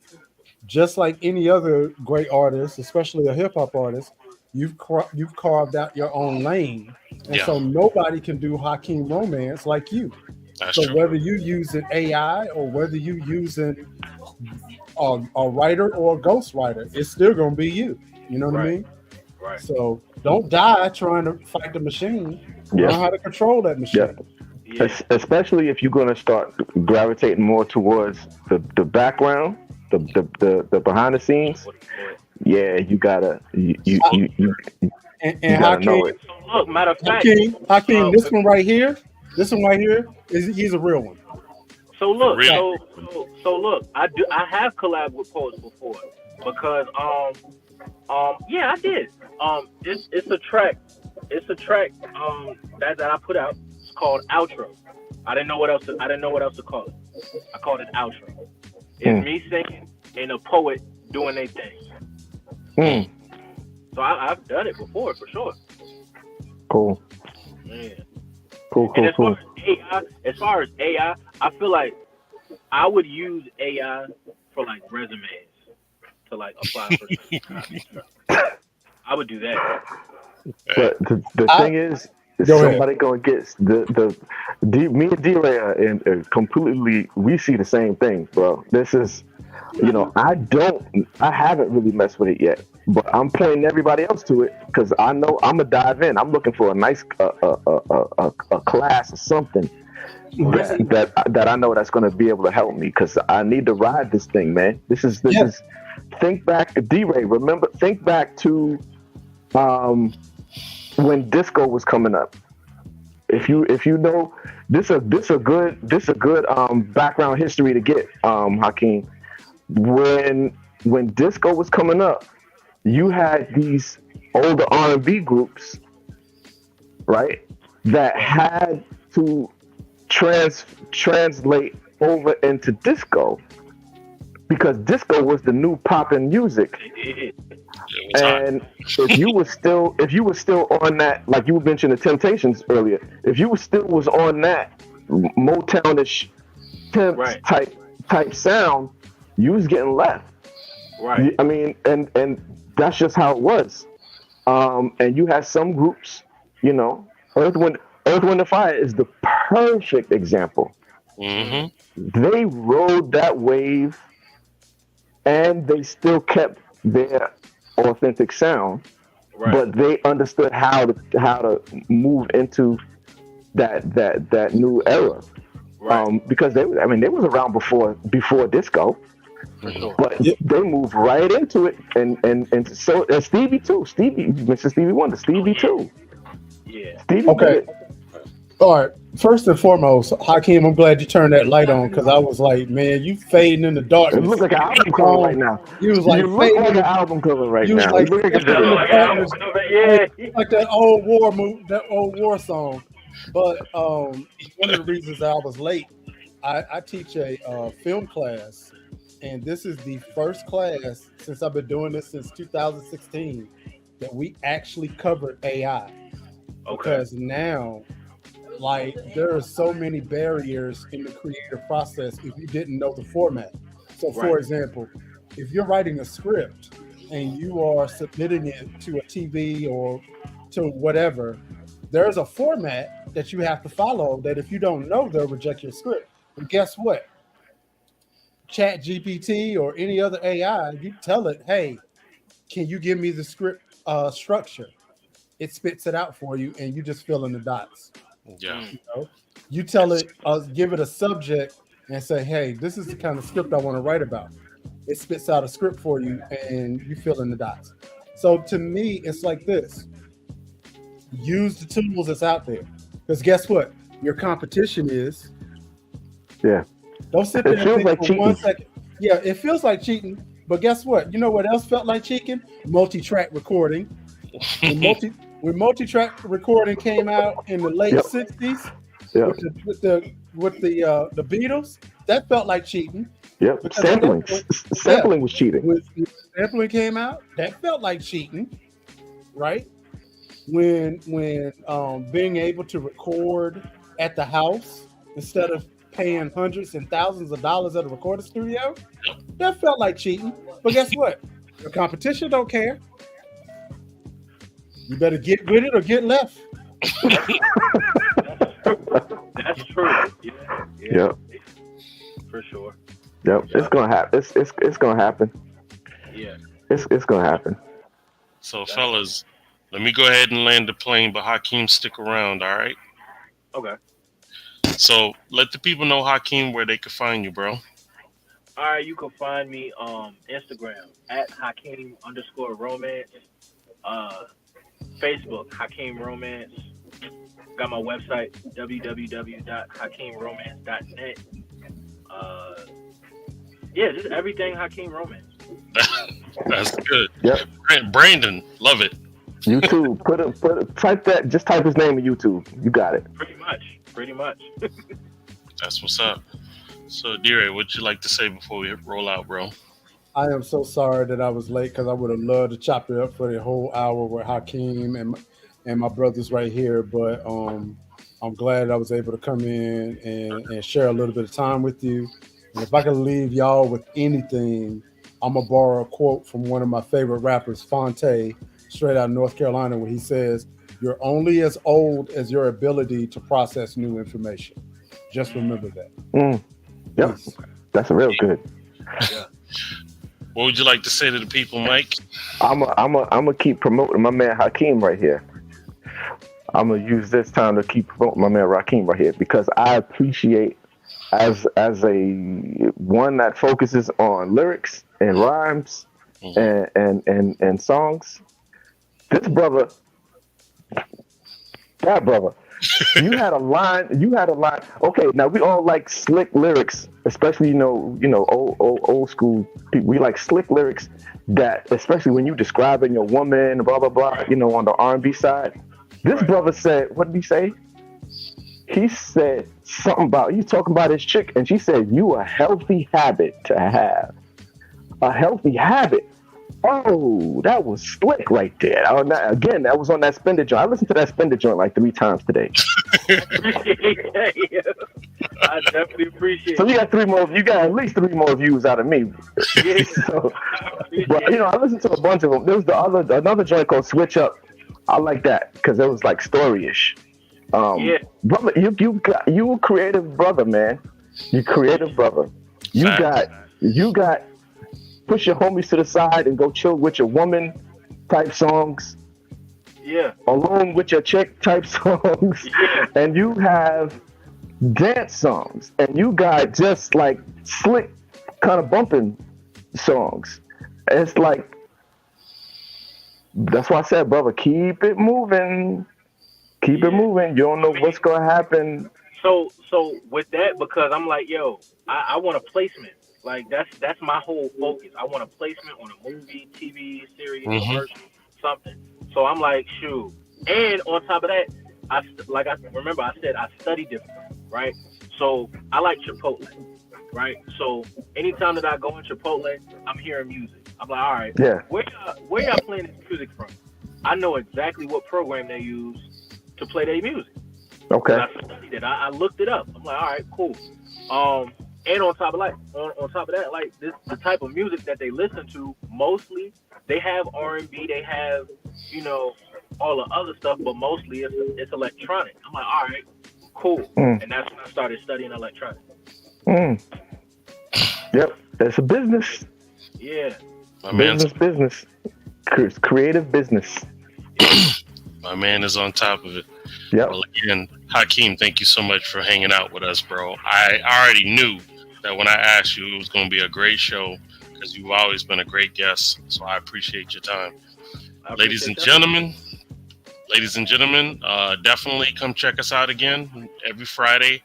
just like any other great artist, especially a hip-hop artist, you've carved out your own lane, and so nobody can do Hakeem romance like you. That's so true. Whether you using AI or whether you using a writer or a ghostwriter, it's still gonna be you. You know what I mean? Right. So don't die trying to fight the machine. Learn how to control that machine. Yeah. Especially if you're gonna start gravitating more towards the background, the behind the scenes. Yeah, you gotta you gotta know it. Look, matter of fact, Hakeem, this one right here, he's a real one. So look, Really? so look, I have collabed with poets before because yeah, I did. It's a track that I put out. It's called Outro. I didn't know what else to call it. I called it Outro. It's me singing and a poet doing their thing. So I've done it before for sure. Cool. Yeah. Cool. And as far as AI, I feel like I would use AI for like resumes to like apply for stuff. I would do that. But the thing is, somebody gonna get me and D-Ray and completely. We see the same thing, bro. This is, I haven't really messed with it yet, but I'm pointing everybody else to it because I know I'm gonna dive in. I'm looking for a nice a class or something that I know that's gonna be able to help me because I need to ride this thing, man. This is. Think back, D-Ray. Think back to when disco was coming up. If you know, this a good background history to get, Hakeem. When disco was coming up, you had these older R&B groups, right, that had to translate over into disco because disco was the new poppin' music. And if you were still on that, like you mentioned the Temptations earlier, if you still was on that Motownish type sound, you was getting left. Right. I mean, and that's just how it was. And you had some groups, Earth, Wind and Fire is the perfect example. Mm-hmm. They rode that wave, and they still kept their authentic sound, but they understood how to move into that new era. Because they was around before disco, but they moved right into it, and so Stevie too. Mr. Stevie Wonder, Stevie too. Yeah. Stevie. Okay. All right. First and foremost, Hakeem, I'm glad you turned that light on because I was like, man, you fading in the darkness. It looks like an album cover right now. You was like, you look like an album cover right now. Like, you look like like that old war song. But one of the reasons I was late, I teach a film class, and this is the first class since I've been doing this since 2016 that we actually covered AI. Because now, like, there are so many barriers in the creative process if you didn't know the format. So, for example, if you're writing a script and you are submitting it to a TV or to whatever, there's a format that you have to follow that if you don't know, they'll reject your script. And guess what? Chat GPT or any other AI, you tell it, hey, can you give me the script structure? It spits it out for you, and you just fill in the dots. Yeah. You tell it, give it a subject, and say, "Hey, this is the kind of script I want to write about." It spits out a script for you, and you fill in the dots. So to me, it's like this: use the tools that's out there, because guess what? Your competition is. Yeah. Don't sit there and think for 1 second. Yeah, it feels like cheating, but guess what? You know what else felt like cheating? Multi-track recording. When multi-track recording came out in the late 60s with the Beatles, that felt like cheating. Yep. Sampling was cheating. When sampling came out, that felt like cheating, right? When being able to record at the house instead of paying hundreds and thousands of dollars at a recording studio, that felt like cheating. But guess what? Your competition don't care. You better get with it or get left. That's true. Yeah. For sure. Yep. It's gonna happen. It's gonna happen. Yeah. It's gonna happen. So, fellas, let me go ahead and land the plane, but Hakeem, stick around, all right? Okay. So, let the people know, Hakeem, where they can find you, bro. All right, you can find me on Instagram at Hakeem_romance. Facebook, Hakeem Romance. Got my website, www.hakeemromance.net. Yeah, just everything Hakeem romance. That's good. Yep. Brandon, love it. YouTube, type that. Just type his name in YouTube. You got it. Pretty much. That's what's up. So, Dire, what'd you like to say before we roll out, bro? I am so sorry that I was late because I would have loved to chop it up for the whole hour with Hakeem and my brothers right here. But I'm glad I was able to come in and share a little bit of time with you. And if I can leave y'all with anything, I'm going to borrow a quote from one of my favorite rappers, Fonte, straight out of North Carolina, where he says, "You're only as old as your ability to process new information." Just remember that. Yep. That's real good. Yeah. What would you like to say to the people, Mike? I'm a keep promoting my man Hakeem right here. I'm gonna use this time to keep promoting my man Hakeem right here because I appreciate as a one that focuses on lyrics and rhymes and songs. This brother, that brother. You had a line. Okay, now we all like slick lyrics, especially you know old school people. We like slick lyrics that, especially when you describing your woman, blah blah blah. On the R&B side, this brother said, what did he say? He said something about he's talking about his chick, and she said, "You a healthy habit to have, a healthy habit." Oh, that was slick right there. Again, that was on that Spender joint. I listened to that Spender joint like 3 times today. I definitely appreciate it. So you got at least 3 more views out of me. Yeah. But I listened to a bunch of them. There was another joint called Switch Up. I like that because it was like story-ish. Brother, you a creative brother, man. You creative brother. You got push your homies to the side and go chill with your woman type songs. Yeah. Alone with your chick type songs. Yeah. And you have dance songs. And you got just like slick kind of bumping songs. It's like, that's why I said, brother, keep it moving. Keep it moving. You don't know what's going to happen. So with that, because I'm like, yo, I want a placement. Like that's my whole focus. I want a placement on a movie, TV series, commercial, something. So I'm like, shoot. And on top of that, I said I study different, right? So I like Chipotle, right? So anytime that I go in Chipotle, I'm hearing music. I'm like, all right, where y'all playing this music from? I know exactly what program they use to play their music. Okay. I studied it. I looked it up. I'm like, all right, cool. And on top of that, like the type of music that they listen to, mostly they have R&B, they have all the other stuff, but mostly it's electronic. I'm like, all right, cool. And that's when I started studying electronic. Yep, it's a business. Yeah, business, creative business. My man is on top of it. Yep. Well, again, Hakeem, thank you so much for hanging out with us, bro. I already knew that when I asked you, it was going to be a great show because you've always been a great guest. So I appreciate your time. Ladies and gentlemen, definitely come check us out again every Friday,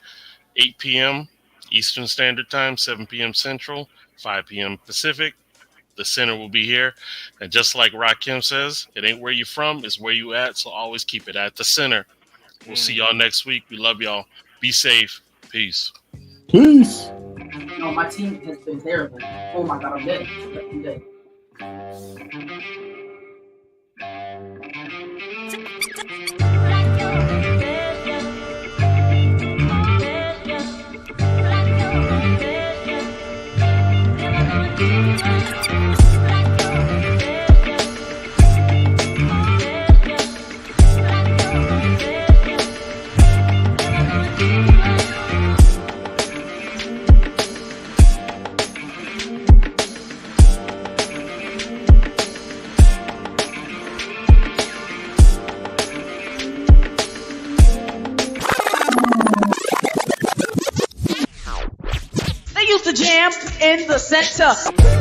8 p.m. Eastern Standard Time, 7 p.m. Central, 5 p.m. Pacific. The center will be here. And just like Rakim says, it ain't where you from, it's where you at. So always keep it at the center. We'll see y'all next week. We love y'all. Be safe. Peace. Peace. My team has been terrible. Oh my God, I'm dead. I'm dead. They used to jam in the center.